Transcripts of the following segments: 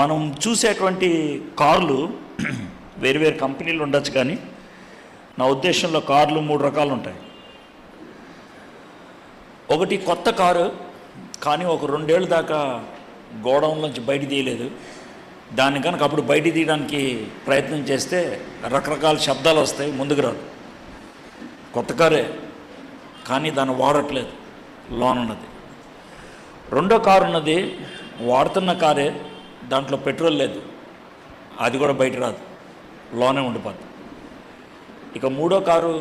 మనం చూసేటువంటి కార్లు వేరు వేరు కంపెనీలు ఉండొచ్చు, కానీ నా ఉద్దేశంలో కార్లు 3 రకాలు ఉంటాయి. ఒకటి కొత్త కారు, కానీ ఒక 2 ఏళ్ళ దాకా గోడౌన్ నుంచి బయట తీయలేదు. దాన్ని కనుక అప్పుడు బయట తీయడానికి ప్రయత్నం చేస్తే రకరకాల శబ్దాలు వస్తాయి, ముందుకు రాదు. కొత్త కారే, కానీ దాన్ని వాడట్లేదు, లోన్ ఉన్నది. రెండో కారు ఉన్నది, వాడుతున్న కారే, దాంట్లో పెట్రోల్ లేదు, అది కూడా బయట రాదు, లోనే ఉండిపోద్ది. ఇక మూడో కారు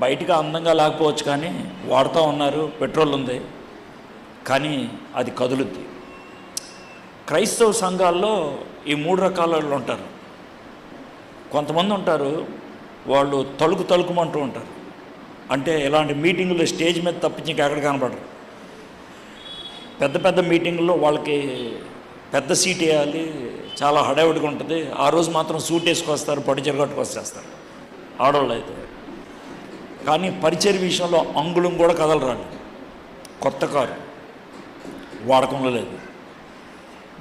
బయటగా అందంగా లేకపోవచ్చు, కానీ వాడుతూ ఉన్నారు, పెట్రోల్ ఉంది, కానీ అది కదులుద్ది. క్రైస్తవ సంఘాల్లో ఈ 3 రకాల వాళ్ళు ఉంటారు. కొంతమంది ఉంటారు, వాళ్ళు తలుకుమంటూ ఉంటారు. అంటే ఇలాంటి మీటింగులు స్టేజ్ మీద తప్పించి ఇంకెక్కడ కనపడరు. పెద్ద పెద్ద మీటింగుల్లో వాళ్ళకి పెద్ద సీట్ వేయాలి, చాలా హడావిడిగా ఉంటుంది. ఆ రోజు మాత్రం సూట్ వేసుకొస్తారు, పట్టుచీర కట్టుకొచ్చేస్తారు ఆడవాళ్ళు అయితే. కానీ పరిచయ విషయంలో అంగుళం కూడా కదలరాడు. కొత్త కారు వాడకంలో లేదు.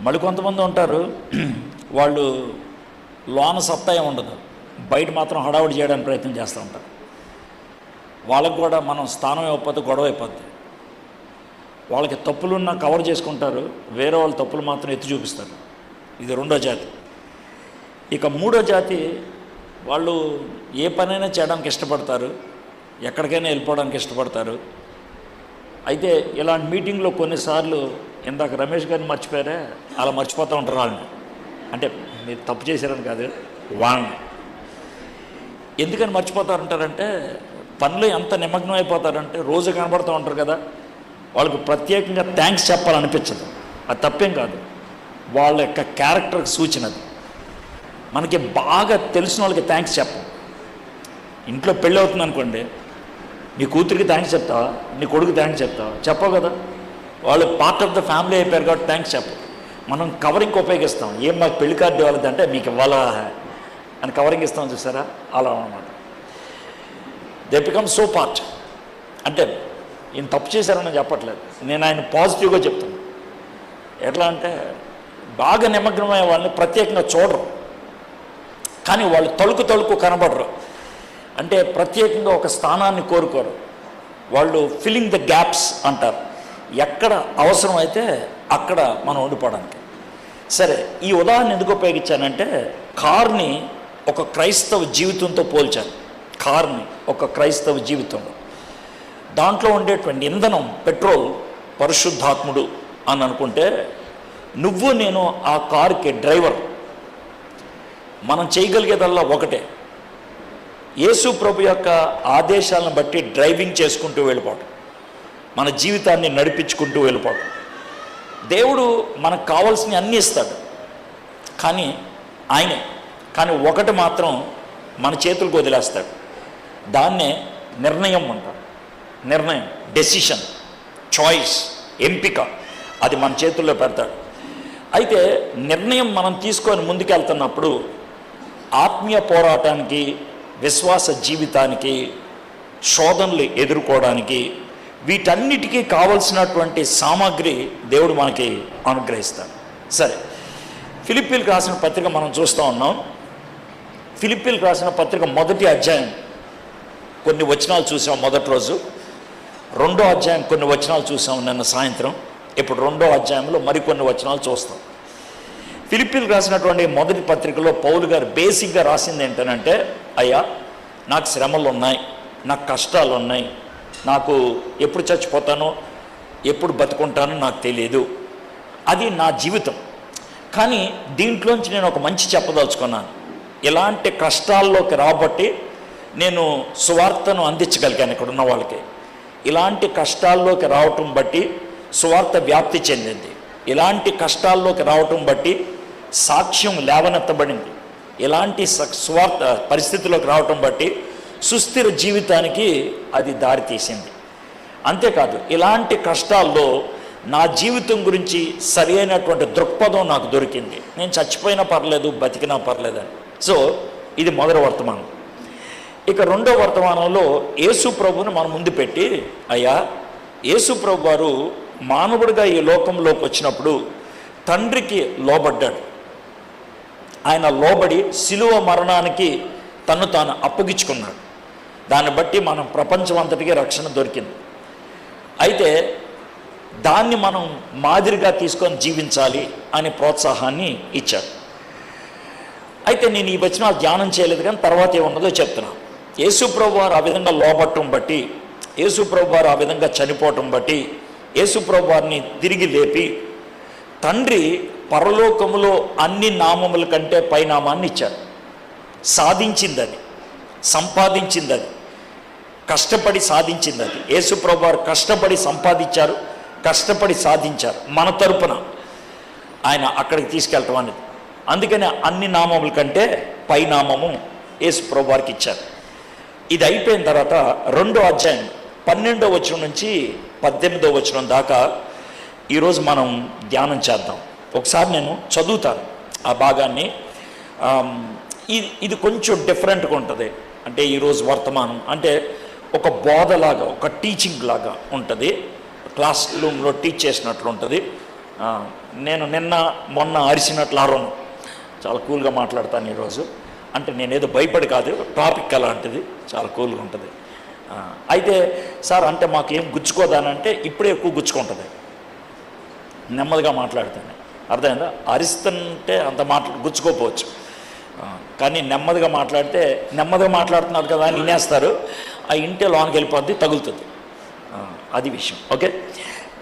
మళ్ళీ కొంతమంది ఉంటారు, వాళ్ళు లోన సత్తా ఉండదు, బయట మాత్రం హడావుడి చేయడానికి ప్రయత్నం చేస్తూ ఉంటారు. వాళ్ళకు కూడా మనం స్థానం ఇవ్వకపోతే గొడవ అయిపోద్ది. వాళ్ళకి తప్పులున్నా కవర్ చేసుకుంటారు, వేరే వాళ్ళ తప్పులు మాత్రం ఎత్తి చూపిస్తారు. ఇది రెండో జాతి. ఇక మూడో జాతి వాళ్ళు ఏ పనైనా చేయడానికి ఇష్టపడతారు, ఎక్కడికైనా వెళ్ళిపోవడానికి ఇష్టపడతారు. అయితే ఇలాంటి మీటింగ్లో కొన్నిసార్లు ఇందాక రమేష్ గారిని మర్చిపోయారే, అలా మర్చిపోతూ ఉంటారు వాళ్ళని. అంటే మీరు తప్పు చేశారని కాదు, వాళ్ళని ఎందుకని మర్చిపోతారంటారంటే, పనిలో ఎంత నిమగ్నం అయిపోతారంటే రోజు కనబడుతూ ఉంటారు కదా, వాళ్ళకు ప్రత్యేకంగా థ్యాంక్స్ చెప్పాలనిపించదు. అది తప్పేం కాదు, వాళ్ళ యొక్క క్యారెక్టర్కి సూచన అది. మనకి బాగా తెలిసిన వాళ్ళకి థ్యాంక్స్ చెప్పం. ఇంట్లో పెళ్ళి అవుతుంది అనుకోండి, నీ కూతురికి థ్యాంక్స్ చెప్తావా, నీ కొడుకు థ్యాంక్స్ చెప్తావా? చెప్పవు కదా. వాళ్ళు పార్ట్ ఆఫ్ ద ఫ్యామిలీ అయిపోయారు కాబట్టి థ్యాంక్స్ చెప్పు. మనం కవరింగ్ ఉపయోగిస్తాం. ఏం మాకు పెళ్లి కార్డు ఇవ్వాలంటే అంటే మీకు ఇవ్వాలా అని కవరింగ్ ఇస్తాం, చూసారా? అలా అన్నమాట. They become so part. అంటే ఈయన తప్పు చేశారని చెప్పట్లేదు, నేను ఆయన పాజిటివ్గా చెప్తాను. ఎట్లా అంటే బాగా నిమగ్నమయ్యే వాళ్ళని ప్రత్యేకంగా చూడరు, కానీ వాళ్ళు తలుకు కనబడరు. అంటే ప్రత్యేకంగా ఒక స్థానాన్ని కోరుకోరు. వాళ్ళు ఫిల్లింగ్ ద గ్యాప్స్ అంటారు. ఎక్కడ అవసరం అయితే అక్కడ మనం ఉండిపోవడానికి. సరే, ఈ ఉదాహరణ ఎందుకు ఉపయోగించానంటే, కార్ని ఒక క్రైస్తవ జీవితంతో పోల్చాను. కార్ని ఒక క్రైస్తవ జీవితంలో దాంట్లో ఉండేటువంటి ఇంధనం పెట్రోల్ పరిశుద్ధాత్ముడు అని అనుకుంటే, నువ్వు నేను ఆ కారుకి డ్రైవర్. మనం చేయగలిగేదల్లా ఒకటే, యేసు ప్రభు యొక్క ఆదేశాలను బట్టి డ్రైవింగ్ చేసుకుంటూ వెళ్ళిపోవడం, మన జీవితాన్ని నడిపించుకుంటూ వెళ్ళిపోవడం. దేవుడు మనకు కావాల్సినవి అన్నీ ఇస్తాడు, కానీ ఆయనే. కానీ ఒకటి మాత్రం మన చేతులకు వదిలేస్తాడు. దాన్నే నిర్ణయం అంటారు. నిర్ణయం, డెసిషన్, చాయిస్, ఎంపిక, అది మన చేతుల్లో పెడతాడు. అయితే నిర్ణయం మనం తీసుకొని ముందుకెళ్తున్నప్పుడు ఆత్మీయ పోరాటానికి, విశ్వాస జీవితానికి, శోధనలు ఎదుర్కోవడానికి, వీటన్నిటికీ కావలసినటువంటి సామాగ్రి దేవుడు మనకి అనుగ్రహిస్తాడు. సరే, ఫిలిప్పీలకు రాసిన పత్రిక మనం చూస్తూ ఉన్నాం. ఫిలిప్పీలకు రాసిన పత్రిక 1వ అధ్యాయం కొన్ని వచనాలు చూసాం మొదటి రోజు. 2వ అధ్యాయం కొన్ని వచనాలు చూసాం నిన్న సాయంత్రం. ఇప్పుడు 2వ అధ్యాయంలో మరికొన్ని వచనాలు చూస్తాం. ఫిలిప్పీలకు రాసినటువంటి మొదటి పత్రికలో పౌలు గారు బేసిక్గా రాసింది ఏంటంటే, అయ్యా నాకు శ్రమలు ఉన్నాయి, నాకు కష్టాలు ఉన్నాయి, నాకు ఎప్పుడు చచ్చిపోతానో ఎప్పుడు బతుకుంటానో నాకు తెలియదు, అది నా జీవితం. కానీ దీంట్లోంచి నేను ఒక మంచి చెప్పదలుచుకున్నాను. ఇలాంటి కష్టాల్లోకి రాబట్టి నేను సువార్తను అందించగలిగాను ఇక్కడ ఉన్న వాళ్ళకి. ఇలాంటి కష్టాల్లోకి రావటం బట్టి సువార్త వ్యాప్తి చెందింది. ఇలాంటి కష్టాల్లోకి రావటం బట్టి సాక్ష్యం లేవనెత్తబడింది. ఇలాంటి సువార్త పరిస్థితిలోకి రావటం బట్టి సుస్థిర జీవితానికి అది దారితీసింది. అంతేకాదు, ఇలాంటి కష్టాల్లో నా జీవితం గురించి సరి అయినటువంటి దృక్పథం నాకు దొరికింది. నేను చచ్చిపోయినా పర్లేదు, బతికినా పర్లేదని. సో ఇది మొదటి వర్తమానం. ఇక 2వ వర్తమానంలో యేసు ప్రభువుని మన ముందు పెట్టి, అయ్యా యేసు ప్రభు వారు మానవుడిగా ఈ లోకంలోకి వచ్చినప్పుడు తండ్రికి లోబడ్డాడు. ఆయన లోబడి శిలువ మరణానికి తను తాను అప్పగించుకున్నాడు. దాన్ని బట్టి మనం ప్రపంచం అంతటికీ రక్షణ దొరికింది. అయితే దాన్ని మనం మాదిరిగా తీసుకొని జీవించాలి అనే ప్రోత్సాహాన్ని ఇచ్చాడు. అయితే నేను ఈ వచనాలు ధ్యానం చేయలేదు, కానీ తర్వాత ఏమున్నదో చెప్తున్నాను. యేసుప్రభు వారు ఆ విధంగా లోబట్టం బట్టి, యేసుప్రభు వారు ఆ విధంగా చనిపోవటం బట్టి, యేసుప్రభు వారిని తిరిగి లేపి తండ్రి పరలోకములో అన్ని నామముల కంటే పైనామాన్ని ఇచ్చాడు. సాధించింది అది, సంపాదించింది అది, కష్టపడి సాధించింది అది. యేసుప్రభు వారు కష్టపడి సంపాదించారు, కష్టపడి సాధించారు. మన తరపున ఆయన అక్కడికి తీసుకెళ్ళటం అనేది. అందుకని అన్ని నామముల కంటే పైనామము యేసుప్రభు వారికి ఇచ్చారు. ఇది అయిపోయిన తర్వాత 2వ అధ్యాయం 12వ వచనం నుంచి 18వ వచనం దాకా ఈరోజు మనం ధ్యానం చేద్దాం. ఒకసారి నేను చదువుతాను ఆ భాగాన్ని. ఇది కొంచెం డిఫరెంట్గా ఉంటుంది. అంటే ఈరోజు వర్తమానం అంటే ఒక బోధలాగా, ఒక టీచింగ్ లాగా ఉంటుంది. క్లాస్ రూమ్లో టీచ్ చేసినట్లు ఉంటుంది. నేను నిన్న మొన్న అరిసినట్లు అరవను, చాలా కూల్గా మాట్లాడతాను ఈరోజు. అంటే నేనేదో భయపడి కాదు, టాపిక్ అలాంటిది, చాలా కూల్గా ఉంటుంది. అయితే సార్ అంటే మాకు ఏం గుచ్చుకోదానంటే ఇప్పుడే ఎక్కువ గుచ్చుకుంటుంది, నెమ్మదిగా మాట్లాడతాను. అర్థమైందా? అరిస్తుంటే అంత గుచ్చుకోపోవచ్చు, కానీ నెమ్మదిగా మాట్లాడితే నెమ్మదిగా మాట్లాడుతున్నారు కదా అని వినేస్తారు. ఆ ఇంటే లోనికి వెళ్ళిపోద్ది, తగులుతుంది. అది విషయం. ఓకే.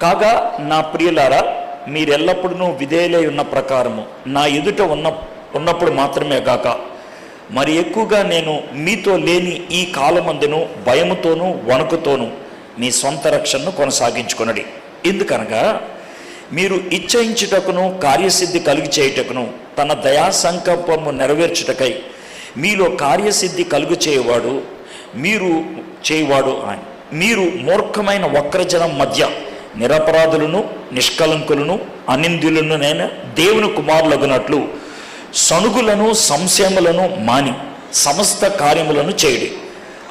కాగా నా ప్రియులారా, మీరెల్లప్పుడూ విధేయులై ఉన్న ప్రకారము నా ఎదుట ఉన్నప్పుడు మాత్రమే గాక మరి ఎక్కువగా నేను మీతో లేని ఈ కాలమందును భయముతోనూ వణుకుతోనూ మీ సొంత రక్షణను కొనసాగించుకొనడి. ఎందుకనగా మీరు ఇచ్చయించుటకును కార్యసిద్ధి కలుగు చేయుటకును తన దయా సంకల్పము నెరవేర్చుటకై మీలో కార్యసిద్ధి కలుగు చేయవాడు ఆయన. మీరు మూర్ఖమైన వక్రజనం మధ్య నిరపరాధులను, నిష్కలంకులను, అనింద్యులను నేను దేవుని కుమారులగునట్లు సణుగులను, సంశయములను మాని సమస్త కార్యములను చేయడి.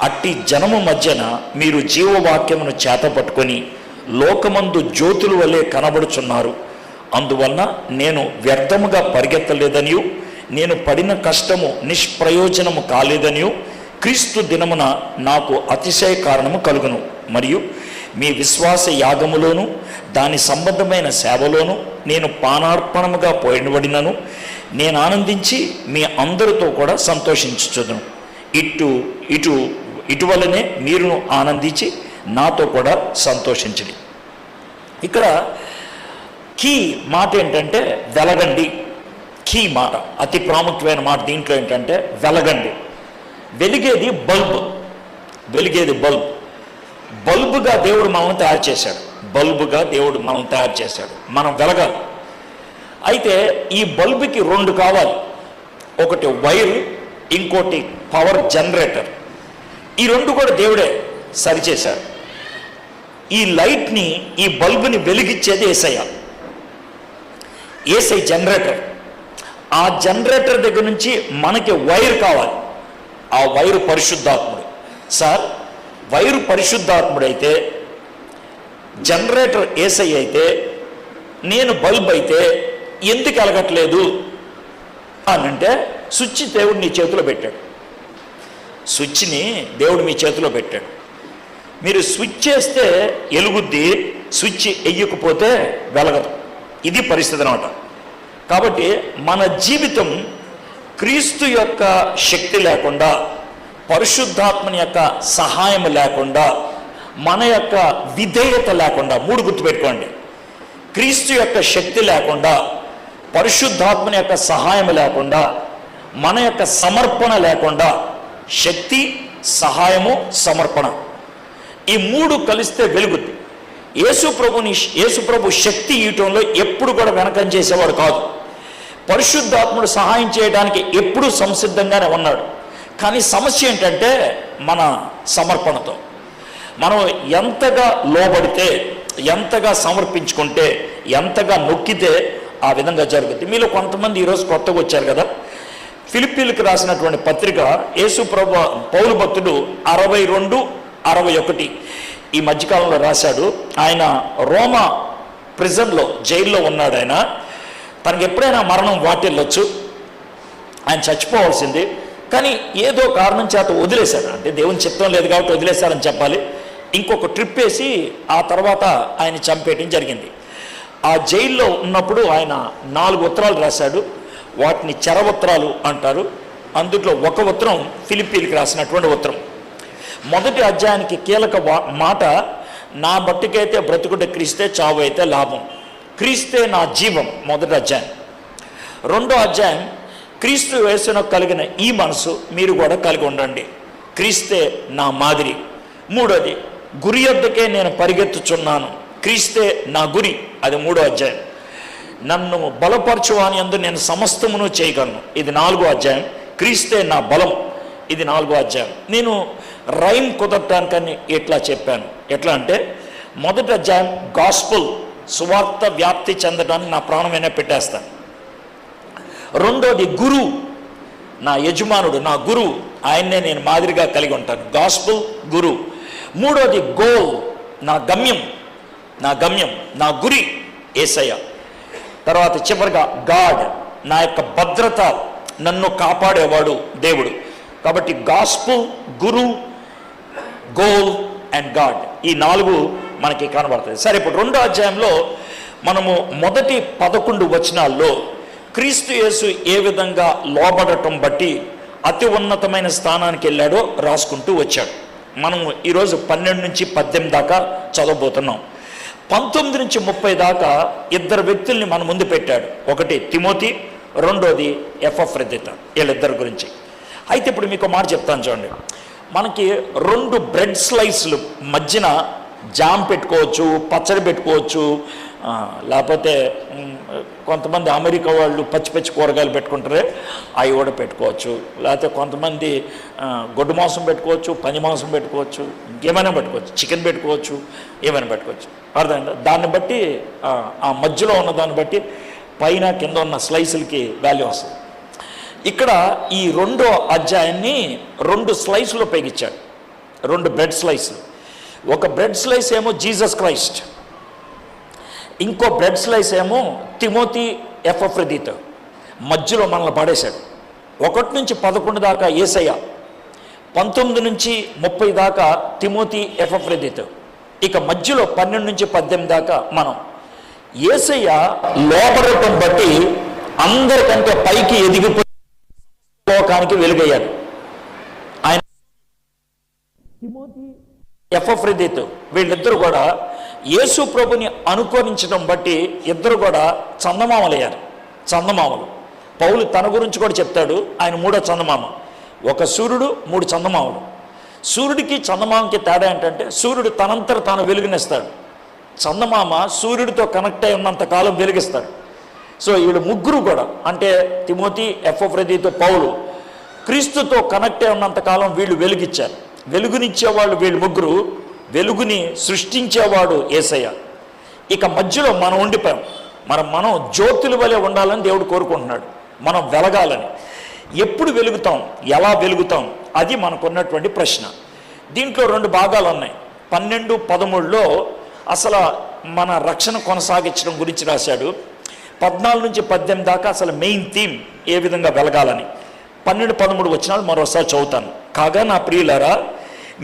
అట్టి జనము మధ్యన మీరు జీవవాక్యమును చేతపట్టుకొని లోకమందు జ్యోతుల వలె కనబడుచున్నారు. అందువలన నేను వ్యర్థముగా పరిగెత్తలేదనియు నేను పడిన కష్టము నిష్ప్రయోజనము కాలేదనియు క్రీస్తు దినమున నాకు అతిశయ కారణము కలుగును. మరియు మీ విశ్వాస యాగములోను దాని సంబంధమైన సేవలోను నేను పానార్పణముగా పోయినబడినను నేను ఆనందించి మీ అందరితో కూడా సంతోషించుచుదును. ఇటువలనే మీరు ఆనందించి నాతో కూడా సంతోషించండి. ఇక్కడ కీ మాట ఏంటంటే వెలగండి. కీ మాట, అతి ప్రాముఖ్యమైన మాట దీంట్లో ఏంటంటే వెలగండి. వెలిగేది బల్బ్, బల్బుగా దేవుడు మనల్ని తయారు చేశాడు. మనం వెలగాలి. అయితే ఈ బల్బుకి 2 కావాలి. ఒకటి వైర్, ఇంకోటి పవర్ జనరేటర్. ఈ 2 కూడా దేవుడే సరిచేశాడు. ఈ లైట్ని, ఈ బల్బుని వెలిగించేది ఏసై జనరేటర్. ఆ జనరేటర్ దగ్గర నుంచి మనకి వైర్ కావాలి. ఆ వైరు పరిశుద్ధాత్ముడు. సార్, వైరు పరిశుద్ధాత్ముడైతే, జనరేటర్ ఏసై అయితే, నేను బల్బ్ అయితే ఎందుకు వెలగట్లేదు అని అంటే స్విచ్ దేవుడు నీ చేతిలో పెట్టాడు. స్విచ్ని దేవుడు మీ చేతిలో పెట్టాడు. మీరు స్విచ్ చేస్తే ఎలుగుద్ది, స్విచ్ వెయ్యకపోతే వెలగదు. ఇది పరిస్థితి అన్నమాట. కాబట్టి మన జీవితం క్రీస్తు యొక్క శక్తి లేకుండా, పరిశుద్ధాత్మని యొక్క సహాయం లేకుండా, మన యొక్క విధేయత లేకుండా, 3 గుర్తుపెట్టుకోండి. క్రీస్తు యొక్క శక్తి లేకుండా, పరిశుద్ధాత్మని యొక్క సహాయం లేకుండా, మన యొక్క సమర్పణ లేకుండా, శక్తి, సహాయము, సమర్పణ, ఈ 3 కలిస్తే వెలుగుద్ది. యేసుప్రభు శక్తి ఇవ్వటంలో ఎప్పుడు కూడా వెనకం చేసేవాడు కాదు. పరిశుద్ధాత్ముడు సహాయం చేయడానికి ఎప్పుడూ సంసిద్ధంగానే ఉన్నాడు. కానీ సమస్య ఏంటంటే మన సమర్పణతో. మనం ఎంతగా లోబడితే, ఎంతగా సమర్పించుకుంటే, ఎంతగా నొక్కితే ఆ విధంగా జరుగుతుంది. మీలో కొంతమంది ఈరోజు కొత్తగా వచ్చారు కదా. ఫిలిప్పీలకు రాసినటువంటి పత్రిక పౌలు భక్తుడు 62-61 ఈ మధ్యకాలంలో రాశాడు. ఆయన రోమా ప్రిజన్లో, జైల్లో ఉన్నాడు. ఆయన తనకి ఎప్పుడైనా మరణం వాటిల్లొచ్చు, ఆయన చచ్చిపోవాల్సింది, కానీ ఏదో కారణం చేత వదిలేశారు. అంటే దేవుని చిత్తం లేదు కాబట్టి వదిలేశారని చెప్పాలి. ఇంకొక ట్రిప్ వేసి ఆ తర్వాత ఆయన చంపేయటం జరిగింది. ఆ జైల్లో ఉన్నప్పుడు ఆయన 4 ఉత్తరాలు రాశాడు. వాటిని చెర ఉత్తరాలు అంటారు. అందులో ఒక ఉత్తరం ఫిలిప్పీలకు రాసినటువంటి ఉత్తరం. మొదటి అధ్యాయానికి కీలక మాట, నా బట్టుకైతే బ్రతుకుట క్రీస్తే, చావు అయితే లాభం. క్రీస్తే నా జీవం, మొదటి అధ్యాయం. రెండో అధ్యాయం, క్రీస్తు యేసున కలిగిన ఈ మనసు మీరు కూడా కలిగి ఉండండి, క్రీస్తే నా మాదిరి. మూడోది, గురి యొద్దకే నేను పరిగెత్తుచున్నాను, క్రీస్తే నా గురి, అది 3వ అధ్యాయం. నన్ను బలపరచువాని యందు నేను సమస్తమును చేయగలను, ఇది 4వ అధ్యాయం. క్రీస్తే నా బలం, ఇది 4వ అధ్యాయం. నేను రైమ్ కుదరటానికని ఇట్లా చెప్పాను. ఎట్లా అంటే, మొదటి అధ్యాయం గాస్పుల్, సువార్త వ్యాప్తి చెందడానికి నా ప్రాణమైనా పెట్టేస్తాను. రెండోది గురు, నా యజమానుడు, నా గురువు, ఆయన్నే నేను మాదిరిగా కలిగి ఉంటాను, గాస్పుల్ గురు. మూడోది గోల్, నా గమ్యం, నా గురి యేసయ్య. తర్వాత చివరిగా గాడ్, నా యొక్క భద్రత, నన్ను కాపాడేవాడు దేవుడు. కాబట్టి gospel, Guru, goal and God, ఈ 4 మనకి కనబడుతుంది. సరే, ఇప్పుడు 2వ అధ్యాయంలో మనము మొదటి 11 వచనాల్లో క్రీస్తు యేసు ఏ విధంగా లోబడటం బట్టి అతి ఉన్నతమైన స్థానానికి వెళ్ళాడో రాసుకుంటూ వచ్చాడు. మనం ఈరోజు 12 నుంచి 18 దాకా చదవబోతున్నాం. 19 నుంచి 30 దాకా 2 వ్యక్తుల్ని మన ముందు పెట్టాడు. ఒకటి తిమోతి, రెండోది ఎపఫ్రొదితు, వీళ్ళిద్దరి గురించి. అయితే ఇప్పుడు మీకు మాట చెప్తాను చూడండి. మనకి 2 బ్రెడ్ స్లైస్లు మధ్యన జామ్ పెట్టుకోవచ్చు, పచ్చడి పెట్టుకోవచ్చు, లేకపోతే కొంతమంది అమెరికా వాళ్ళు పచ్చి కూరగాయలు పెట్టుకుంటారే అవి కూడా పెట్టుకోవచ్చు. లేకపోతే కొంతమంది గొడ్డు మాంసం పెట్టుకోవచ్చు, పని మాంసం పెట్టుకోవచ్చు, ఇంకేమైనా పెట్టుకోవచ్చు, చికెన్ పెట్టుకోవచ్చు, ఏమైనా పెట్టుకోవచ్చు. అర్థమైందా? దాన్ని బట్టి ఆ మధ్యలో ఉన్న దాన్ని బట్టి పైన కింద ఉన్న స్లైసులకి వాల్యూ వస్తుంది. ఇక్కడ ఈ 2వ అధ్యాయాన్ని 2 స్లైస్లో పెగిచ్చాడు. 2 బ్రెడ్ స్లైస్లు. ఒక బ్రెడ్ స్లైస్ ఏమో జీసస్ క్రైస్ట్, ఇంకో బ్రెడ్ స్లైస్ ఏమో తిమోతి, ఎపఫ్రొదితు. మధ్యలో మనల్ని పడేశాడు. 1 నుంచి 11 దాకా యేసయ్య, 19 నుంచి 30 దాకా తిమోతి, ఎపఫ్రొదితు. ఇక మధ్యలో 12 నుంచి 18 దాకా మనం. యేసయ్య లోపడటం బట్టి అందరికంటే పైకి ఎదిగిపోయి లోకానికి వెలుగయ్యాడు. ఆయన తిమోతి, ఎపఫ్రొదితు వీళ్ళిద్దరూ కూడా యేసు ప్రభుని అనుకరించడం బట్టి ఇద్దరు కూడా చందమామలయ్యారు. చందమామలు. పౌలు తన గురించి కూడా చెప్తాడు, ఆయన 3వ చందమామ. ఒక సూర్యుడు, 3 చందమామలు. సూర్యుడికి చందమామకి తేడా ఏంటంటే, సూర్యుడు తనంతట తాను వెలుగునిస్తాడు, చందమామ సూర్యుడితో కనెక్ట్ అయి ఉన్నంత కాలం వెలిగిస్తాడు. సో వీళ్ళు ముగ్గురు కూడా, అంటే తిమోతి, ఎపఫ్రొదితు, పౌలు, క్రీస్తుతో కనెక్ట్ అయి ఉన్నంతకాలం వీళ్ళు వెలుగిచ్చారు. వెలుగునిచ్చేవాళ్ళు వీళ్ళు ముగ్గురు, వెలుగుని సృష్టించేవాడు యేసయ్య. ఇక మధ్యలో మనం ఉండిపోయాం. మనం జ్యోతుల వలె ఉండాలని దేవుడు కోరుకుంటున్నాడు, మనం వెలగాలని. ఎప్పుడు వెలుగుతాం, ఎలా వెలుగుతాం, అది మనకున్నటువంటి ప్రశ్న. దీంట్లో 2 భాగాలు ఉన్నాయి. 12, 13లో అసలు మన రక్షణ కొనసాగించడం గురించి రాశాడు. 14 నుంచి 18 దాకా అసలు మెయిన్ థీమ్ ఏ విధంగా వెలగాలని. 12, 13 వచనాలు మరోసారి చదువుతాను. కాగా నా ప్రియులారా,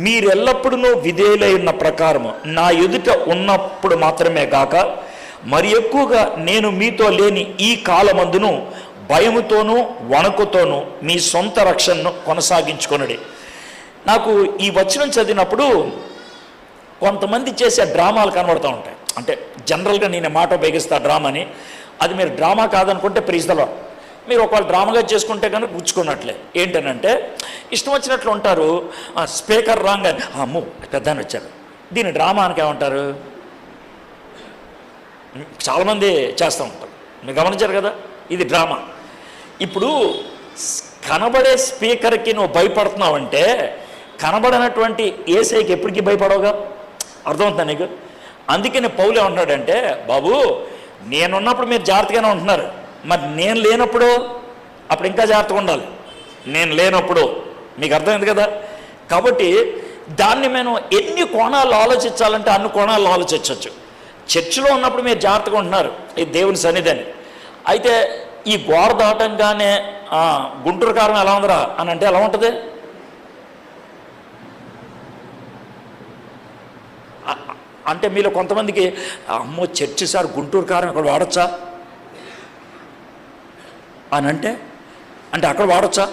మీరెల్లప్పుడూ విధేయులై ఉన్న ప్రకారము నా ఎదుట ఉన్నప్పుడు మాత్రమే గాక మరి ఎక్కువగా నేను మీతో లేని ఈ కాలమందును భయముతోనూ వణుకుతోనూ మీ సొంత రక్షణను కొనసాగించుకొనుడి. నాకు ఈ వచనం చదివినప్పుడు కొంతమంది చేసే డ్రామాలు కనబడుతూ ఉంటాయి. అంటే జనరల్గా నేను మాట ఉపయోగిస్తా డ్రామాని, అది మీరు డ్రామా కాదనుకుంటే ప్రీజ్దలో, మీరు ఒకవేళ డ్రామాగా చేసుకుంటే కనుక గుచ్చుకున్నట్లే. ఏంటనంటే ఇష్టం వచ్చినట్లు ఉంటారు. స్పీకర్ రాంగ్ అని, అమ్మో పెద్ద అని వచ్చారు, దీన్ని డ్రామానికి ఏమంటారు? చాలామంది చేస్తూ ఉంటారు, మీరు గమనించారు కదా, ఇది డ్రామా. ఇప్పుడు కనబడే స్పీకర్కి నువ్వు భయపడుతున్నావంటే కనబడినటువంటి యేసయ్యకి ఎప్పటికీ భయపడవుగా. అర్థమవుతుందా నీకు? అందుకని పౌలు ఏమంటున్నాడంటే, బాబు నేనున్నప్పుడు మీరు జాగ్రత్తగానే ఉంటున్నారు, మరి నేను లేనప్పుడు అప్పుడు ఇంకా జాగ్రత్తగా ఉండాలి. నేను లేనప్పుడు మీకు అర్థమైంది కదా. కాబట్టి దాన్ని మేము ఎన్ని కోణాలు ఆలోచించాలంటే అన్ని కోణాలు ఆలోచించవచ్చు. చర్చిలో ఉన్నప్పుడు మీరు జాగ్రత్తగా ఉంటున్నారు, ఇది దేవుని సన్నిధి అని. అయితే ఈ గోడ దాటంగానే గుంటూరు కారం ఎలా ఉందిరా అని అంటే ఎలా ఉంటుంది? అంటే మీలో కొంతమందికి అమ్మో చర్చి సార్ గుంటూరు కారం అక్కడ వాడచ్చా అని అంటే అక్కడ వాడచ్చా?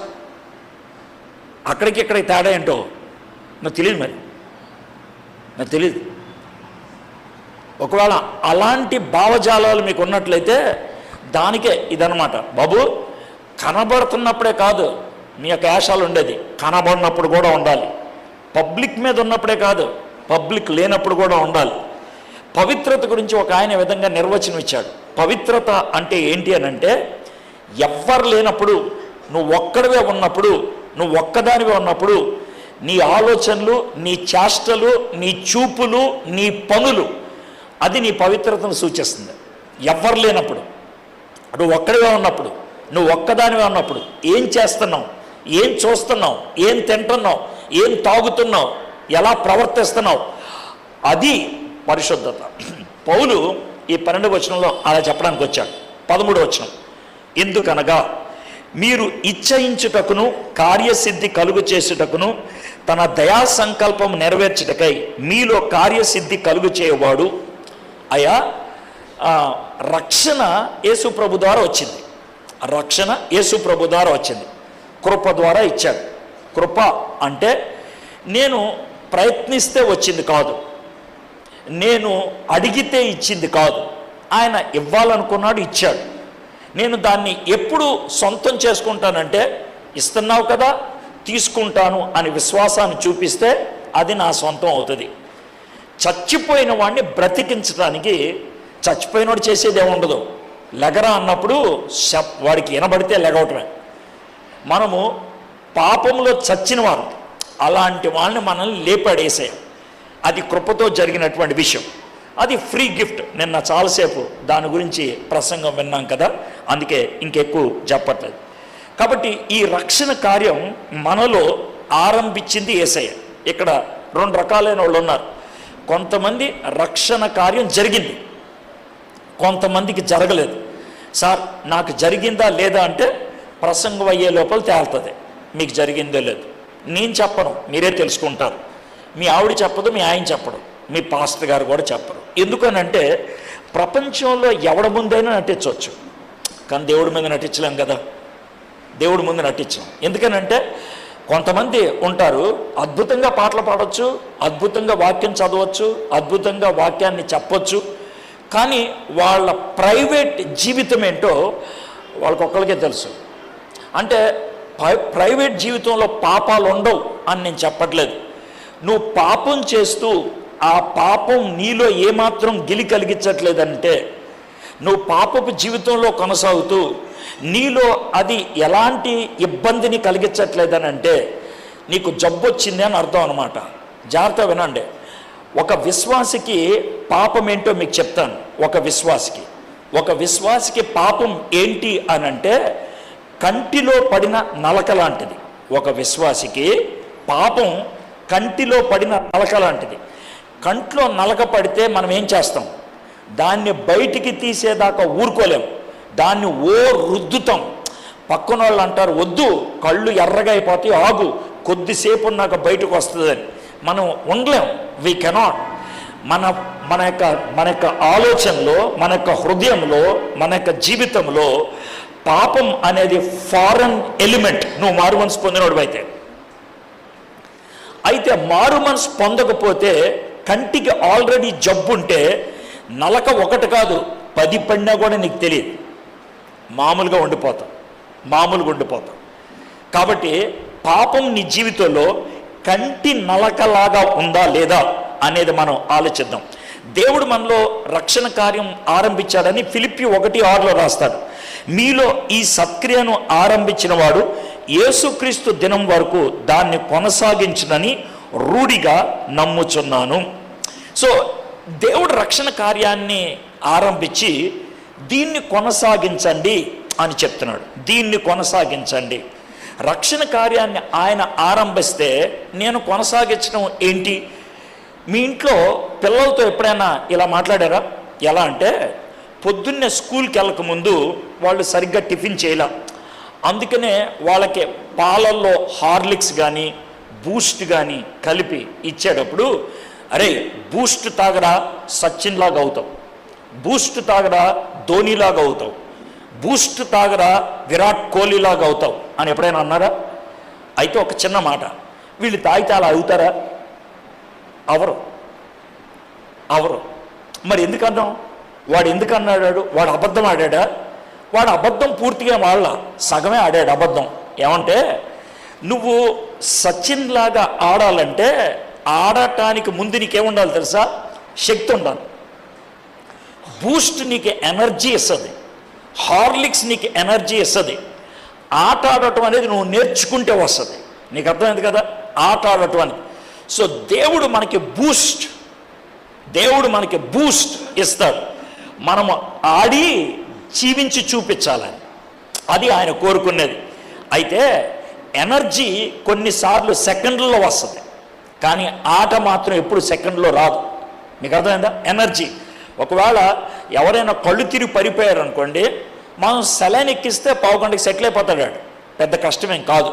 అక్కడికి ఇక్కడికి తేడా ఏంటో నాకు తెలియదు, నాకు తెలియదు. ఒకవేళ అలాంటి భావజాలాలు మీకు ఉన్నట్లయితే దానికే ఇదన్నమాట. బాబు, కనబడుతున్నప్పుడే కాదు మీ యొక్క వేషాలు ఉండేది, కనబడినప్పుడు కూడా ఉండాలి. పబ్లిక్ మీద ఉన్నప్పుడే కాదు, పబ్లిక్ లేనప్పుడు కూడా ఉండాలి. పవిత్రత గురించి ఒక ఆయన విధంగా నిర్వచనం ఇచ్చాడు. పవిత్రత అంటే ఏంటి అని అంటే, ఎవ్వరు లేనప్పుడు, నువ్వు ఒక్కడివే ఉన్నప్పుడు, నువ్వు ఒక్కదానివే ఉన్నప్పుడు, నీ ఆలోచనలు, నీ చేష్టలు, నీ చూపులు, నీ పనులు, అది నీ పవిత్రతను సూచిస్తుంది. ఎవ్వరు లేనప్పుడు, నువ్వు ఒక్కడివే ఉన్నప్పుడు, నువ్వు ఒక్కదానివే ఉన్నప్పుడు ఏం చేస్తున్నావు, ఏం చూస్తున్నావు, ఏం తింటున్నావు, ఏం తాగుతున్నావు, ఎలా ప్రవర్తిస్తున్నావు, అది పరిశుద్ధత. పౌలు ఈ 12వ వచనంలో అలా చెప్పడానికి వచ్చాడు. 13వ వచనం, ఎందుకనగా మీరు ఇచ్చయించుటకును కార్యసిద్ధి కలుగు చేయుటకును తన దయా సంకల్పం నెరవేర్చుటకై మీలో కార్యసిద్ధి కలుగు చేయవాడు. అయా, రక్షణ యేసు ప్రభు ద్వారా వచ్చింది. రక్షణ యేసు ప్రభు ద్వారా వచ్చింది, కృప ద్వారా ఇచ్చాడు. కృప అంటే నేను ప్రయత్నిస్తే వచ్చింది కాదు, నేను అడిగితే ఇచ్చింది కాదు, ఆయన ఇవ్వాలనుకున్నాడు, ఇచ్చాడు. నేను దాన్ని ఎప్పుడు సొంతం చేసుకుంటానంటే, ఇస్తున్నావు కదా తీసుకుంటాను అని విశ్వాసాన్ని చూపిస్తే అది నా సొంతం అవుతుంది. చచ్చిపోయిన వాడిని బ్రతికించడానికి చచ్చిపోయినోడు చేసేది ఏముండదు. లెగరా అన్నప్పుడు వాడికి వినబడితే లెగవటమే. మనము పాపంలో చచ్చిన వారు, అలాంటి వాళ్ళని మనల్ని లేపడేసాం. అది కృపతో జరిగినటువంటి విషయం. అది ఫ్రీ గిఫ్ట్. నిన్న చాలాసేపు దాని గురించి ప్రసంగం విన్నాం కదా, అందుకే ఇంకెక్కువ చెప్పట్లేదు. కాబట్టి ఈ రక్షణ కార్యం మనలో ఆరంభించింది యేసయ్య. ఇక్కడ 2 రకాలైన వాళ్ళు ఉన్నారు. కొంతమంది రక్షణ కార్యం జరిగింది, కొంతమందికి జరగలేదు. సార్ నాకు జరిగిందా లేదా అంటే ప్రసంగం అయ్యే లోపల తేలుతుంది మీకు జరిగిందో లేదు. నేను చెప్పను, మీరే తెలుసుకుంటారు. మీ ఆవిడ చెప్పదు, మీ ఆయన చెప్పడు, మీ పాస్టర్ గారు కూడా చెప్పరు. ఎందుకనంటే ప్రపంచంలో ఎవడ ముందైనా నటించవచ్చు, కానీ దేవుడి మీద నటించలేం కదా. దేవుడి ముందు నటించాం. ఎందుకనంటే కొంతమంది ఉంటారు, అద్భుతంగా పాటలు పాడవచ్చు, అద్భుతంగా వాక్యం చదవచ్చు, అద్భుతంగా వాక్యాన్ని చెప్పొచ్చు, కానీ వాళ్ళ ప్రైవేట్ జీవితం ఏంటో వాళ్ళకొక్కరికే తెలుసు. అంటే ప్రైవేట్ జీవితంలో పాపాలు ఉండవు అని నేను చెప్పట్లేదు. నువ్వు పాపం చేస్తూ ఆ పాపం నీలో ఏమాత్రం గిలి కలిగించట్లేదంటే, నువ్వు పాపపు జీవితంలో కొనసాగుతూ నీలో అది ఎలాంటి ఇబ్బందిని కలిగించట్లేదని అంటే నీకు జబ్బు వచ్చింది అని అర్థం అనమాట. జాగ్రత్త వినండి. ఒక విశ్వాసికి పాపం ఏంటో మీకు చెప్తాను. ఒక విశ్వాసికి పాపం ఏంటి అని అంటే కంటిలో పడిన నలక లాంటిది. ఒక విశ్వాసికి పాపం కంటిలో పడిన నలక లాంటిది. కంట్లో నలక పడితే మనం ఏం చేస్తాం? దాన్ని బయటికి తీసేదాకా ఊరుకోలేం, దాన్ని రుద్దుతాం. పక్కన వాళ్ళు అంటారు, వద్దు కళ్ళు ఎర్రగా అయిపోతాయి, ఆగు కొద్దిసేపు ఉన్నాక బయటకు వస్తుందని. మనం ఉండలేం, వీ కెనాట్. మన యొక్క ఆలోచనలో, మన యొక్క హృదయంలో, మన యొక్క జీవితంలో పాపం అనేది ఫారెన్ ఎలిమెంట్. నువ్వు మారు మనసు పొందినోడు అయితే మారు మనసు పొందకపోతే, కంటికి ఆల్రెడీ జబ్బు ఉంటే నలక ఒకటి కాదు 10 పడినా కూడా నీకు తెలియదు, మామూలుగా ఉండిపోతాం. కాబట్టి పాపం నీ జీవితంలో కంటి నలకలాగా ఉందా లేదా అనేది మనం ఆలోచిద్దాం. దేవుడు మనలో రక్షణ కార్యం ఆరంభించాడని ఫిలిప్పీ 1:6 రాస్తాడు. మీలో ఈ సత్క్రియను ఆరంభించిన వాడు యేసుక్రీస్తు దినం వరకు దాన్ని కొనసాగించునని రూఢిగా నమ్ముచున్నాను. సో దేవుడు రక్షణ కార్యాన్ని ఆరంభించి దీన్ని కొనసాగించండి అని చెప్తున్నాడు. దీన్ని కొనసాగించండి. రక్షణ కార్యాన్ని ఆయన ఆరంభిస్తే నేను కొనసాగించడం ఏంటి? మీ ఇంట్లో పిల్లలతో ఎప్పుడైనా ఇలా మాట్లాడారా? ఎలా అంటే పొద్దున్నే స్కూల్కి వెళ్ళకముందు వాళ్ళు సరిగ్గా టిఫిన్ చేయలే, అందుకనే వాళ్ళకి పాలల్లో హార్లిక్స్ కానీ బూస్ట్ కానీ కలిపి ఇచ్చేటప్పుడు, అరే బూస్ట్ తాగరా సచిన్ లాగా అవుతావు, బూస్ట్ తాగరా ధోనిలాగా అవుతావు, బూస్ట్ తాగరా విరాట్ కోహ్లీలాగా అవుతావు అని ఎప్పుడైనా అన్నారా? అయితే ఒక చిన్న మాట, వీళ్ళు తాగితే అలా అవుతారా? అవరు. మరి ఎందుకు అన్నాం? వాడు ఎందుకు అన్నాడు? వాడు అబద్ధం ఆడాడా? వాడు అబద్ధం పూర్తిగా వాళ్ళ సగమే ఆడాడు అబద్ధం. ఏమంటే, నువ్వు సచిన్ లాగా ఆడాలంటే ఆడటానికి ముందు నీకేముండాలి తెలుసా? శక్తి ఉండాలి. బూస్ట్ నీకు ఎనర్జీ ఇస్తుంది, హార్లిక్స్ నీకు ఎనర్జీ ఇస్తుంది. ఆట ఆడటం అనేది నువ్వు నేర్చుకుంటే వస్తుంది. నీకు అర్థమైంది కదా, ఆట ఆడటం అని. సో దేవుడు మనకి బూస్ట్ ఇస్తాడు. మనము ఆడి జీవించి చూపించాలని, అది ఆయన కోరుకునేది. అయితే ఎనర్జీ కొన్నిసార్లు సెకండ్లలో వస్తుంది, కానీ ఆట మాత్రం ఎప్పుడు సెకండ్లో రాదు. మీకు అర్థమైందా? ఎనర్జీ ఒకవేళ ఎవరైనా కళ్ళు తిరిగి పడిపోయారు అనుకోండి, మనం సెలైన్ ఎక్కిస్తే పావు గంటకి సెటిల్ అయిపోతాడు. పెద్ద కష్టమేం కాదు.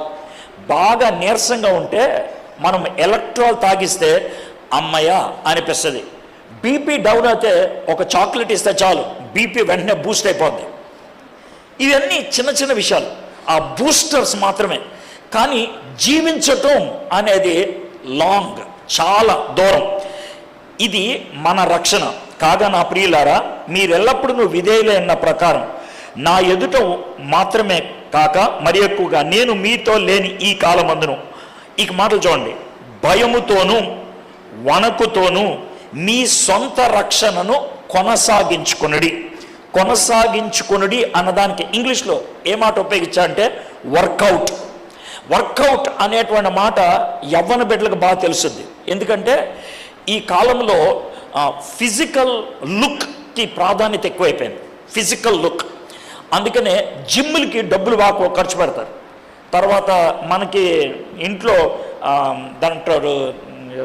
బాగా నీరసంగా ఉంటే మనం ఎలక్ట్రాల్ తాగిస్తే అమ్మయ్య అనిపిస్తుంది. బీపీ డౌన్ అయితే ఒక చాక్లెట్ ఇస్తే చాలు, బీపీ వెంటనే బూస్ట్ అయిపోద్ది. ఇవన్నీ చిన్న చిన్న విషయాలు, ఆ బూస్టర్స్ మాత్రమే. కానీ జీవించటం అనేది లాంగ్, చాలా దూరం. ఇది మన రక్షణ కాగా నా ప్రియులారా, మీరెల్లప్పుడూ విధేయులైన ప్రకారం నా ఎదుట మాత్రమే కాక మరి ఎక్కువగా నేను మీతో లేని ఈ కాలమందును, ఈ మాటలు చూడండి, భయముతోనూ వణకుతోనూ మీ సొంత రక్షణను కొనసాగించుకొనుడి అన్నదానికి ఇంగ్లీష్లో ఏ మాట ఉపయోగించాలంటే వర్కౌట్ అనేటువంటి మాట యవ్వన బిడ్డలకు బాగా తెలుస్తుంది. ఎందుకంటే ఈ కాలంలో ఫిజికల్ లుక్కి ప్రాధాన్యత ఎక్కువైపోయింది, ఫిజికల్ లుక్. అందుకనే జిమ్లకి డబ్బులు బాగా ఖర్చు పెడతారు. తర్వాత మనకి ఇంట్లో దాంట్లో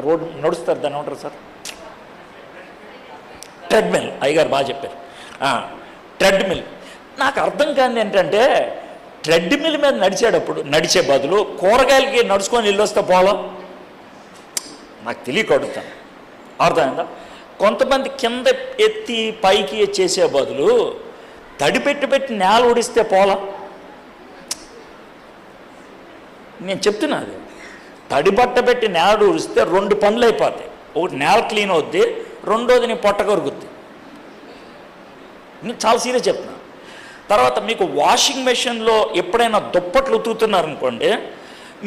రోడ్డు నడుస్తారు, దాన్ని ఏమంటారు సార్? ట్రెడ్మిల్. అయ్యగారు బాగా చెప్పారు, ట్రెడ్మిల్. నాకు అర్థం కాని ఏంటంటే, ట్రెడ్మిల్ మీద నడిచే బదులు కూరగాయలకి నడుచుకొని వెళ్ళొస్తే పోలా. నాకు తెలియకడుగుతాను, అర్థమైందా? కొంతమంది కింద ఎత్తి పైకి చేసే బదులు తడిపెట్టి నేల ఉడిస్తే పోలా. నేను చెప్తున్నా, అది తడిబట్ట పెట్టి నేల ఉడిస్తే 2 పనులు అయిపోతాయి. ఒకటి నేల క్లీన్ అవుద్ది, రెండోది నీ పొట్ట కొరుకుద్ది. నేను చాలా సీరియస్ చెప్తున్నా. తర్వాత మీకు వాషింగ్ మెషిన్లో ఎప్పుడైనా దుప్పట్లు ఉతుకుతున్నారనుకోండి,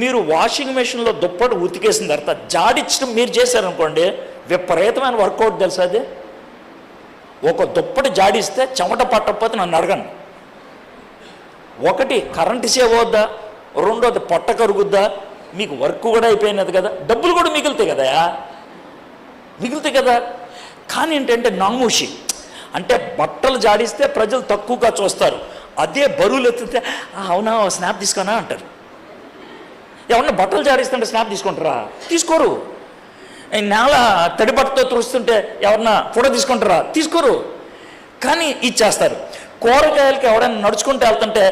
మీరు వాషింగ్ మెషిన్లో దుప్పటి ఉతికేసిన తర్వాత జాడించడం మీరు చేశారనుకోండి, విపరీతమైన వర్కౌట్ తెలుసా అది. ఒక దుప్పటి జాడిస్తే చెమట పట్టకపోతే నన్ను అడగండి. ఒకటి కరెంటు సేవ్ అవుద్దా, రెండోది పొట్ట కరుగుద్దా, మీకు వర్క్ కూడా అయిపోయినది కదా, డబ్బులు కూడా మిగులుతాయి కదా. కానీ ఏంటంటే నామూషి, అంటే బట్టలు జాడిస్తే ప్రజలు తక్కువగా చూస్తారు. అదే బరువులు ఎత్తితే అవునా స్నాప్ తీసుకోనా అంటారు. ఏమన్నా బట్టలు జాడిస్తుంటే స్నాప్ తీసుకుంటారా? తీసుకోరు. నేల తడి బట్టతో తుడుస్తుంటే ఎవరన్నా ఫోటో తీసుకుంటారా? తీసుకోరు. కానీ ఇచ్చేస్తారు. కూరగాయలకి ఎవరైనా నడుచుకుంటూ వెళ్తుంటే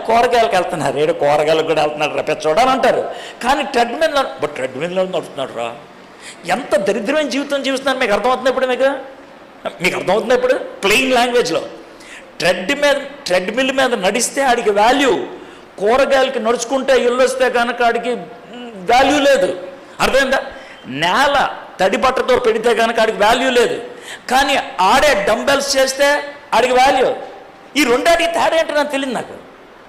కూరగాయలకి వెళ్తున్నారు, ఏదో కూరగాయలకు కూడా వెళ్తున్నాడు రా చూడాలని అంటారు. కానీ ట్రెడ్మిల్లో నడుస్తున్నాడు రా. ఎంత దరిద్రమైన జీవితం జీవిస్తున్నారు మీకు అర్థమవుతుంది ఇప్పుడు? మీకు అర్థమవుతుంది ఇప్పుడు ప్లెయిన్ లాంగ్వేజ్లో. ట్రెడ్మిల్ మీద నడిస్తే ఆడికి వాల్యూ, కూరగాయలకి నడుచుకుంటే ఇల్లు వస్తే కనుక ఆడికి వాల్యూ లేదు. అర్థమైందా? నేల తడి బట్టతో పెడితే కనుక ఆడికి వాల్యూ లేదు. కానీ ఆడే డంబెల్స్ చేస్తే ఆడికి వాల్యూ. ఈ రెండాడికి తేడా ఏంటో నాకు తెలియదు. నాకు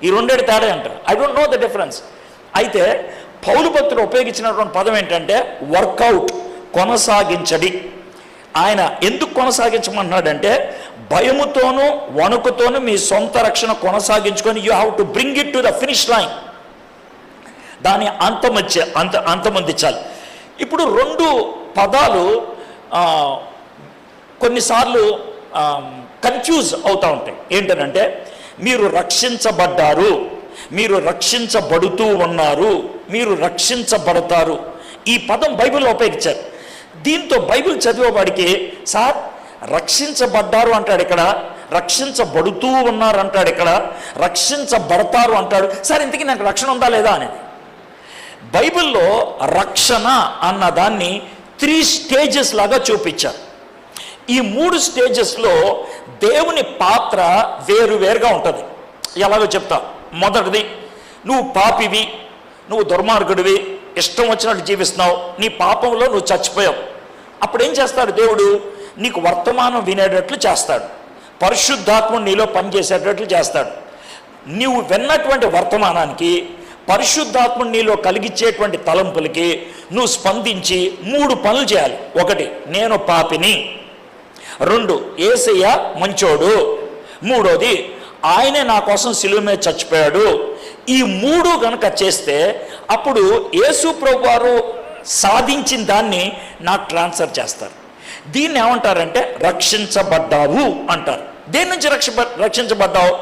ఈ రెండేటి తేడా ఏంటో I don't know the difference. అయితే పౌలు భక్తుడు ఉపయోగించినటువంటి పదం ఏంటంటే వర్కౌట్, కొనసాగించడి. ఆయన ఎందుకు కొనసాగించమన్నాడంటే, భయముతోనూ వణుకుతోనూ మీ సొంత రక్షణ కొనసాగించుకొని you have to bring it to the finish line. దాని అంతమందించాలి. ఇప్పుడు 2 పదాలు కొన్నిసార్లు కన్ఫ్యూజ్ అవుతూ ఉంటాయి. ఏంటనంటే, మీరు రక్షించబడ్డారు, మీరు రక్షించబడుతూ ఉన్నారు, మీరు రక్షించబడతారు. ఈ పదం బైబిల్లో ఉపయోగించారు. దీంతో బైబిల్ చదివేవాడికి సార్ రక్షించబడ్డారు అంటాడు, ఇక్కడ రక్షించబడుతూ ఉన్నారు అంటాడు, ఇక్కడ రక్షించబడతారు అంటాడు. సరే, ఇంతకీ నాకు రక్షణ ఉందా లేదా అనేది బైబిల్లో రక్షణ అన్న దాన్ని 3 స్టేజెస్ లాగా చూపించారు. ఈ 3 స్టేజెస్లో దేవుని పాత్ర వేరువేరుగా ఉంటుంది. ఎలాగో చెప్తా. మొదటిది, నువ్వు పాపివి, నువ్వు దుర్మార్గుడివి, ఇష్టం వచ్చినట్టు జీవిస్తున్నావు, నీ పాపంలో నువ్వు చచ్చిపోయావు. అప్పుడు ఏం చేస్తాడు దేవుడు? నీకు వర్తమానం వినేటట్లు చేస్తాడు, పరిశుద్ధాత్మ నీలో పనిచేసేటట్లు చేస్తాడు. నీవు విన్నటువంటి వర్తమానానికి, పరిశుద్ధాత్మ నీలో కలిగించేటువంటి తలంపులకి నువ్వు స్పందించి 3 పనులు చేయాలి. 1, నేను పాపిని. 2, యేసయ్య మంచోడు. 3, ఆయనే నా కోసం సిలువ మీద చచ్చిపోయాడు. ఈ 3 కనుక చేస్తే అప్పుడు యేసు ప్రభువారు సాధించిన దాన్ని నాకు ట్రాన్స్ఫర్ చేస్తారు. దీన్ని ఏమంటారంటే రక్షించబడ్డావు అంటారు. దేని నుంచి రక్షించబడ్డావు?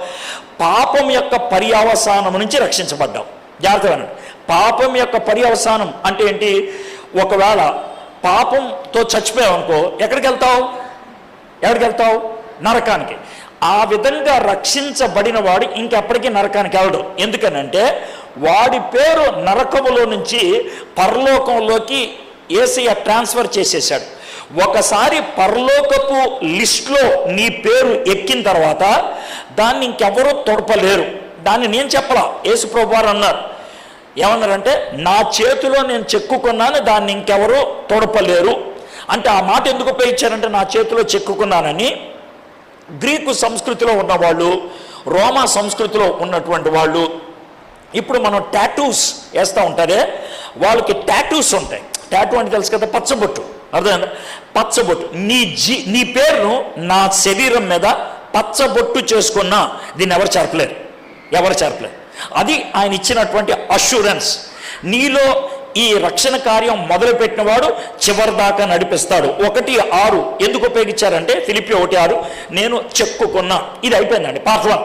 పాపం యొక్క పర్యవసానం నుంచి రక్షించబడ్డావు. జాగ్రత్తగా, పాపం యొక్క పర్యవసానం అంటే ఏంటి? ఒకవేళ పాపంతో చచ్చిపోయావు అనుకో, ఎక్కడికి వెళ్తావు? నరకానికి. ఆ విధంగా రక్షించబడిన వాడు ఇంకెప్పటికీ నరకానికి వెళ్ళడు. ఎందుకనంటే వాడి పేరు నరకములో నుంచి పరలోకంలోకి యేసయ్య ట్రాన్స్ఫర్ చేసేసాడు. ఒకసారి పరలోకపు లిస్టులో నీ పేరు ఎక్కిన తర్వాత దాన్ని ఇంకెవరూ తొడపలేరు. దాన్ని నేను చెప్పలా, యేసు ప్రభువారు అన్నారు. ఏమన్నారంటే, నా చేతిలో నేను చెక్కుకున్నాను, దాన్ని ఇంకెవరూ తొడపలేరు. అంటే ఆ మాట ఎందుకు ఉపయోగించారంటే, నా చేతిలో చెక్కుకున్నానని గ్రీకు సంస్కృతిలో ఉన్నవాళ్ళు, రోమా సంస్కృతిలో ఉన్నటువంటి వాళ్ళు, ఇప్పుడు మనం టాటూస్ వేస్తూ ఉంటారే, వాళ్ళకి టాటూస్ ఉంటాయి. టాటూ అంటే తెలుసు కదా, పచ్చబొట్టు. అర్థమైందా? పచ్చబొట్టు. నీ పేరును నా శరీరం మీద పచ్చబొట్టు చేసుకున్నా దీన్ని ఎవరు చెరపలేరు. అది ఆయన ఇచ్చినటువంటి అష్యూరెన్స్. నీలో ఈ రక్షణ కార్యం మొదలుపెట్టిన వాడు చివరి దాకా నడిపిస్తాడు. 1:6 ఎందుకు ఉపయోగించారంటే, ఫిలిప్పీ 1:6, నేను చెక్కుకున్నా. ఇది అయిపోయిందండి, పార్ట్ 1.